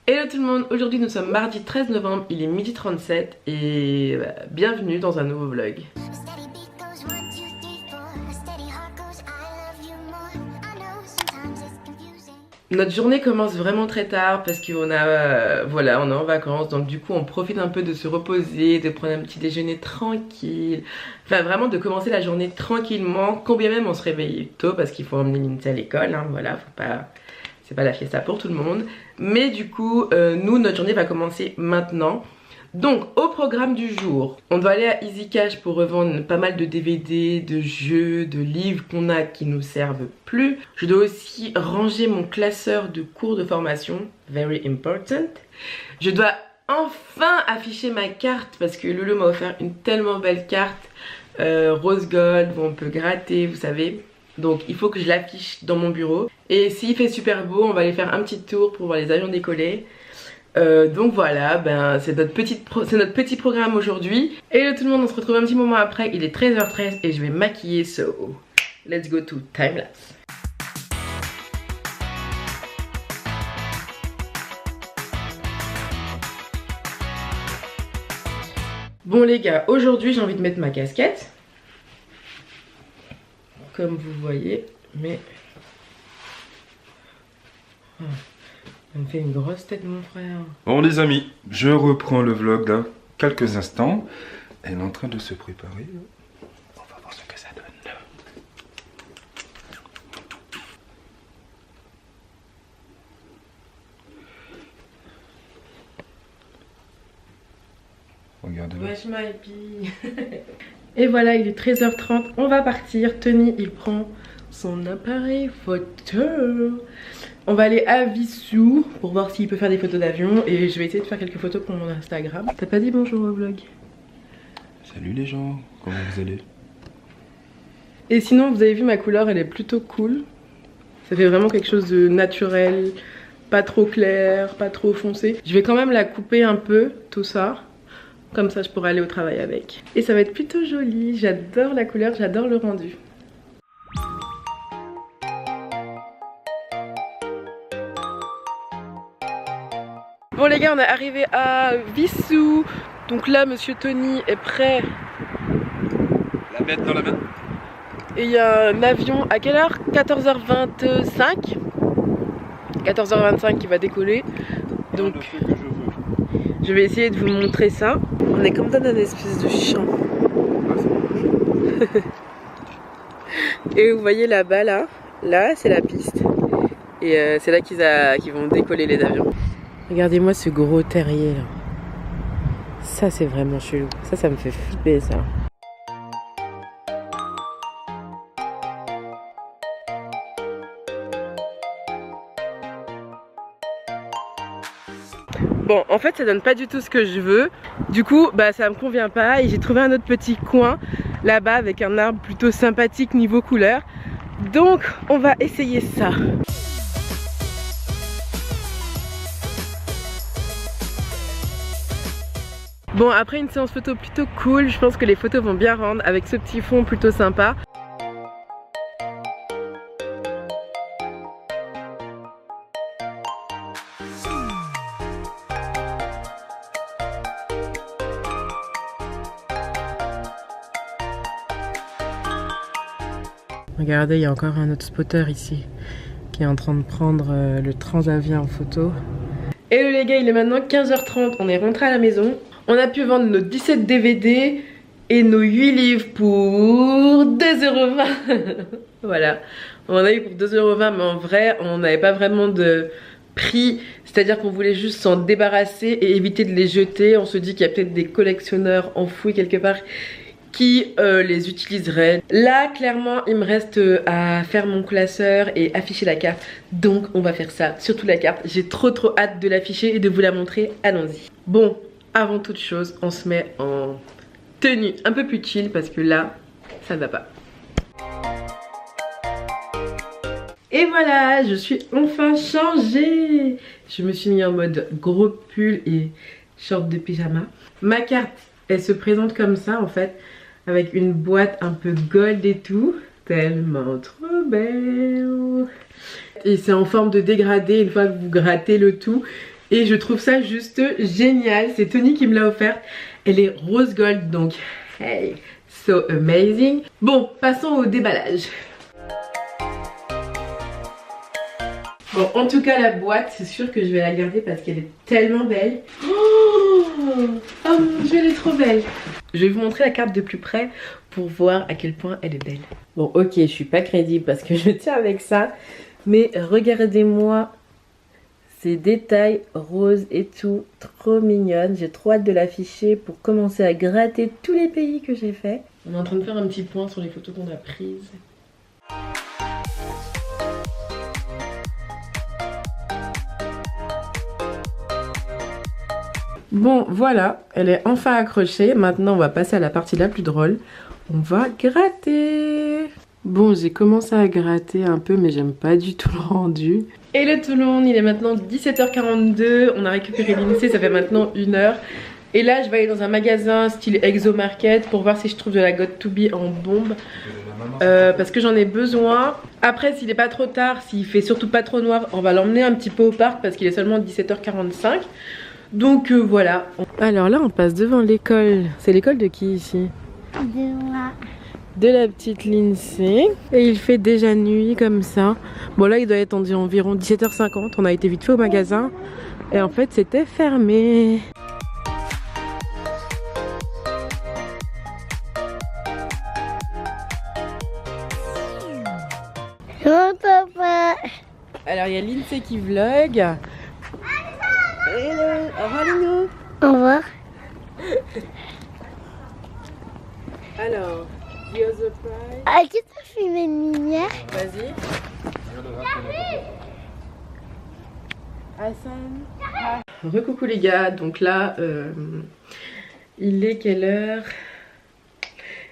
Hello tout le monde, aujourd'hui nous sommes mardi 13 novembre, il est 12h37 et bienvenue dans un nouveau vlog. Notre journée commence vraiment très tard parce qu'on a, voilà, on est en vacances, donc du coup on profite un peu de se reposer, de prendre un petit déjeuner tranquille, enfin vraiment de commencer la journée tranquillement, combien même on se réveille tôt parce qu'il faut emmener Lindsay à l'école, hein, voilà, faut pas, c'est pas la fiesta pour tout le monde, mais du coup nous notre journée va commencer maintenant. Donc au programme du jour, on doit aller à Easy Cash pour revendre pas mal de DVD, de jeux, de livres qu'on a qui nous servent plus. Je dois aussi ranger mon classeur de cours de formation, very important. Je dois enfin afficher ma carte parce que Lolo m'a offert une tellement belle carte rose gold où on peut gratter, vous savez. Donc il faut que je l'affiche dans mon bureau. Et s'il fait super beau, on va aller faire un petit tour pour voir les avions décoller. Donc voilà, ben, c'est notre petit programme aujourd'hui. Hello tout le monde, on se retrouve un petit moment après. Il est 13h13 et je vais maquiller, so let's go to timelapse. Bon les gars, aujourd'hui j'ai envie de mettre ma casquette, comme vous voyez, mais ça me fait une grosse tête mon frère. Bon les amis, je reprends le vlog dans quelques instants. Elle est en train de se préparer. On va voir ce que ça donne. Regardez-le. Wesh my pie. Et voilà, il est 13h30, on va partir. Tony, il prend son appareil photo. On va aller à Vissou pour voir s'il peut faire des photos d'avion. Et je vais essayer de faire quelques photos pour mon Instagram. T'as pas dit bonjour au vlog? Salut les gens, comment vous allez? Et sinon, vous avez vu ma couleur, elle est plutôt cool. Ça fait vraiment quelque chose de naturel, pas trop clair, pas trop foncé. Je vais quand même la couper un peu, tout ça. Comme ça, je pourrai aller au travail avec. Et ça va être plutôt joli. J'adore la couleur, j'adore le rendu. Bon les gars, on est arrivé à Vissou. Donc là, monsieur Tony est prêt. La mettre dans la main. Et il y a un avion à quelle heure? 14h25. 14h25 qui va décoller. Donc je vais essayer de vous montrer ça. On est comme dans un espèce de champ. Et vous voyez là-bas, là c'est la piste. Et c'est là qu'ils vont décoller les avions. Regardez-moi ce gros terrier là. Ça c'est vraiment chelou. Ça me fait flipper ça. Bon, en fait ça donne pas du tout ce que je veux. Du coup bah ça me convient pas. Et j'ai trouvé un autre petit coin là-bas avec un arbre plutôt sympathique niveau couleur. Donc on va essayer ça. Bon, après une séance photo plutôt cool, je pense que les photos vont bien rendre avec ce petit fond plutôt sympa. Regardez, il y a encore un autre spotter ici qui est en train de prendre le Transavia en photo. Hello les gars, il est maintenant 15h30, on est rentré à la maison. On a pu vendre nos 17 DVD et nos 8 livres pour 2,20 €. Voilà, on en a eu pour 2,20 € mais en vrai on n'avait pas vraiment de prix. C'est-à-dire qu'on voulait juste s'en débarrasser et éviter de les jeter. On se dit qu'il y a peut-être des collectionneurs enfouis quelque part qui les utiliseraient. Là clairement il me reste à faire mon classeur et afficher la carte. Donc on va faire ça, surtout la carte. J'ai trop hâte de l'afficher et de vous la montrer. Allons-y. Bon, avant toute chose, on se met en tenue un peu plus chill parce que là, ça ne va pas. Et voilà, je suis enfin changée. Je me suis mis en mode gros pull et short de pyjama. Ma carte, elle se présente comme ça en fait, avec une boîte un peu gold et tout. Tellement trop belle. Et c'est en forme de dégradé une fois que vous grattez le tout. Et je trouve ça juste génial. C'est Tony qui me l'a offerte. Elle est rose gold, donc hey, so amazing. Bon, passons au déballage. Bon, en tout cas la boîte, c'est sûr que je vais la garder parce qu'elle est tellement belle. Oh mon dieu, elle est trop belle. Je vais vous montrer la carte de plus près pour voir à quel point elle est belle. Bon, ok, je suis pas crédible parce que je tiens avec ça. Mais regardez-moi ces détails roses et tout, trop mignonne. J'ai trop hâte de l'afficher pour commencer à gratter tous les pays que j'ai fait. On est en train de faire un petit point sur les photos qu'on a prises. Bon, voilà, elle est enfin accrochée. Maintenant, on va passer à la partie la plus drôle. On va gratter. Bon, j'ai commencé à gratter un peu, mais j'aime pas du tout le rendu. Hello tout le monde, il est maintenant 17h42. On a récupéré l'INSEE, ça fait maintenant 1 heure. Et là, je vais aller dans un magasin style Exo Market pour voir si je trouve de la Got2b en bombe. Parce que j'en ai besoin. Après, s'il n'est pas trop tard, s'il fait surtout pas trop noir, on va l'emmener un petit peu au parc parce qu'il est seulement 17h45. Donc voilà. Alors là on passe devant l'école. C'est l'école de qui ici? De moi. De la petite Lindsay. Et il fait déjà nuit comme ça. Bon là il doit être environ 17h50. On a été vite fait au magasin. Et en fait c'était fermé. Mon papa. Alors il y a Lindsay qui vlog. Hello, au revoir Lino. Au revoir. Alors, the other pie. Ah, qui t'a filmé une lumière? Vas-y. Hassan. Recoucou les gars, donc là, il est quelle heure?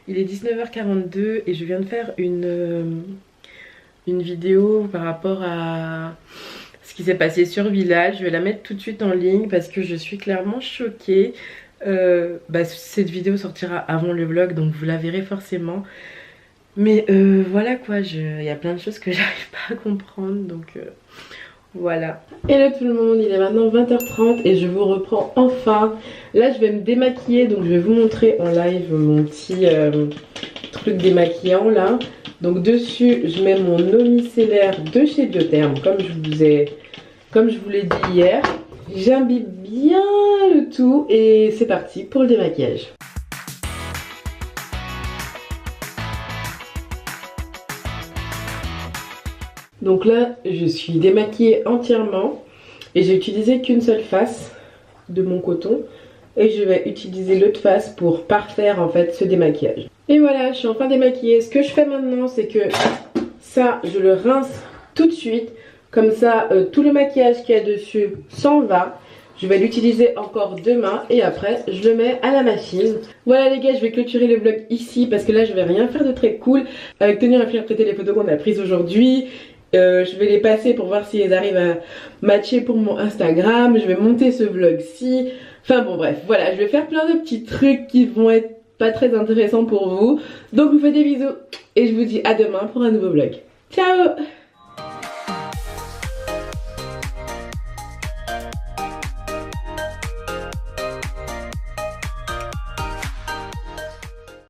Il est 19h42 et je viens de faire une vidéo par rapport à ce qui s'est passé sur Village. Je vais la mettre tout de suite en ligne parce que je suis clairement choquée. Cette vidéo sortira avant le vlog, donc vous la verrez forcément. Mais voilà quoi, il y a plein de choses que j'arrive pas à comprendre, donc voilà. Hello tout le monde, il est maintenant 20h30 et je vous reprends enfin. Là je vais me démaquiller, donc je vais vous montrer en live mon petit truc démaquillant là. Donc dessus je mets mon eau micellaire de chez Biotherm, comme je vous l'ai dit hier. J'imbibe bien le tout et c'est parti pour le démaquillage. Donc là je suis démaquillée entièrement et j'ai utilisé qu'une seule face de mon coton. Et je vais utiliser l'autre face pour parfaire en fait ce démaquillage. Et voilà, je suis enfin démaquillée. Ce que je fais maintenant, c'est que ça, je le rince tout de suite. Comme ça, tout le maquillage qu'il y a dessus s'en va. Je vais l'utiliser encore demain et après, je le mets à la machine. Voilà les gars, je vais clôturer le vlog ici parce que là, je vais rien faire de très cool. Avec Tony, on va interpréter les photos qu'on a prises aujourd'hui. Je vais les passer pour voir si elles arrivent à matcher pour mon Instagram. Je vais monter ce vlog-ci. Enfin bon bref, voilà, je vais faire plein de petits trucs qui vont être pas très intéressants pour vous. Donc je vous fais des bisous et je vous dis à demain pour un nouveau vlog. Ciao!